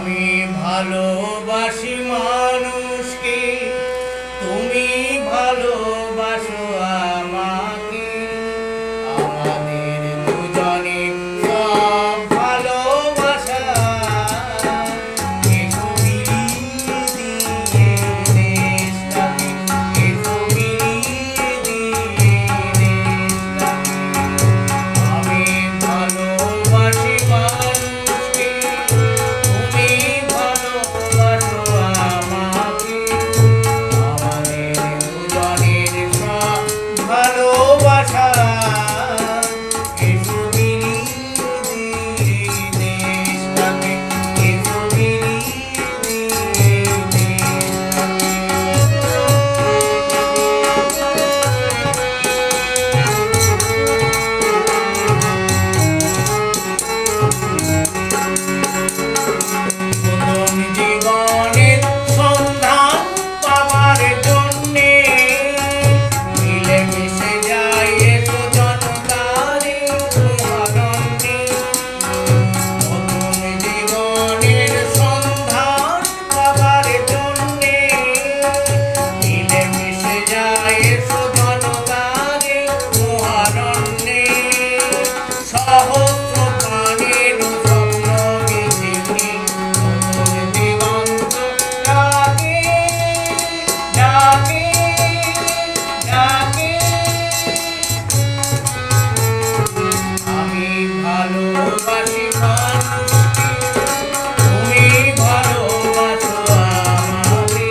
আমি ভালোবাসি মানুষকে, তুমি ভালোবাসো আমাকে। আমাদের দুজনের সব ভালোবাসা এসো বিলিয়ে দিয়ে দেশটাকে, এসো বিলিয়ে দিয়ে দেশটাকে। আমি ভালোবাসি মানুষকে, তুমি ভালোবাসো আমাকে। আমাদের দুজনের সব ভালোবাসা এসো বিলিয়ে দিয়ে দেশটাকে, এসো বিলিয়ে দিয়ে দেশটাকে। প্রথম জীবনের সন্ধান পাবার জন্যে মিলেমিশে যায় এসো জনতারে মহারণ্যে। প্রথম জীবনের সন্ধান পাবার জন্যে মিলেমিশে যায় এসো জনতারে মহারণ্যে। সহস্র প্রাণের স্বপ্ন মিছিলে নতুন দিগন্ত ডাকে, ডাকে, ডাকে। আমি ভালোবাসি মানুষকে, তুমি ভালোবাসো আমাকে।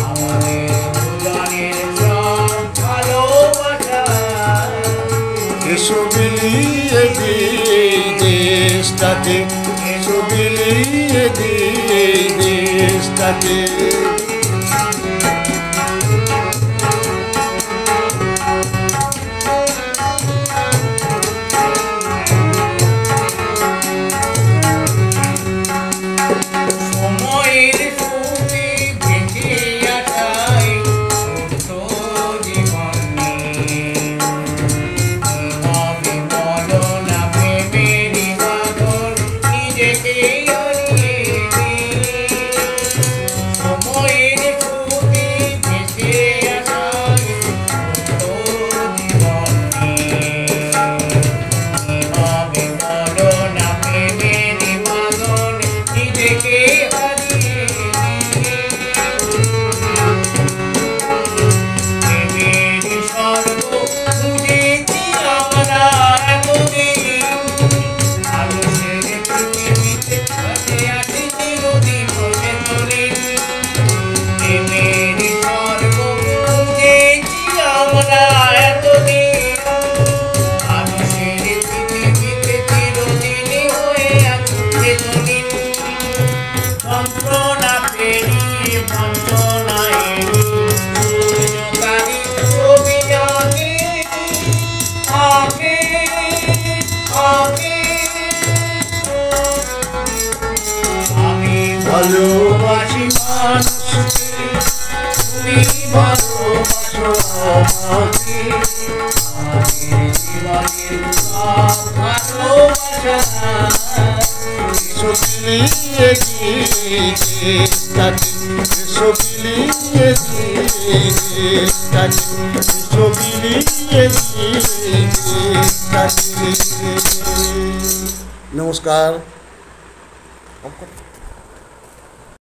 আমাদের দুজনের সব ভালোবাসা এসো বিলিয়ে দিয়ে দেশটাকে, এসো বিলিয়ে দিয়ে দেশটাকে। সময়ের সুখে বেঁচে আসাই ছোট্ট জীবন নিয়ে। কি হবে বলো না প্রেমেরই বাঁধন নিজেকে হারিয়ে দিয়ে। সময়ের সুখে বেঁচে আসাই ছোট্ট জীবন নিয়ে। কি হবে বলো না প্রেমেরই বাঁধন নিজেকে হারিয়ে দিয়ে। প্রেমেরই স্বর্গ খুঁজেছি আমরা এতদিন, মানুষের পৃথিবীতে বেঁচে আছি চিরদিন সেতদিন। প্রেমেরই স্বর্গ খুঁজেছি আমরা এতদিন, মানুষের পৃথিবীতে চিরদিন হয়ে আছি সেতদিন। যন্ত্রণা পেরিয়ে বঞ্চনা এড়িয়ে সূর্যকারী ছবি আঁকে, আঁকে, আঁকে। আমি ভালোবাসি মানুষকে, তুমি ভালোবাসো আমাকে। আমাদের জীবনের সব ভালোবাসা এসো বিলিয়ে দিয়ে দেশটাকে, এসো বিলিয়ে দিয়ে দেশটাকে, এসো বিলিয়ে দিয়ে দেশটাকে। নমস্কার।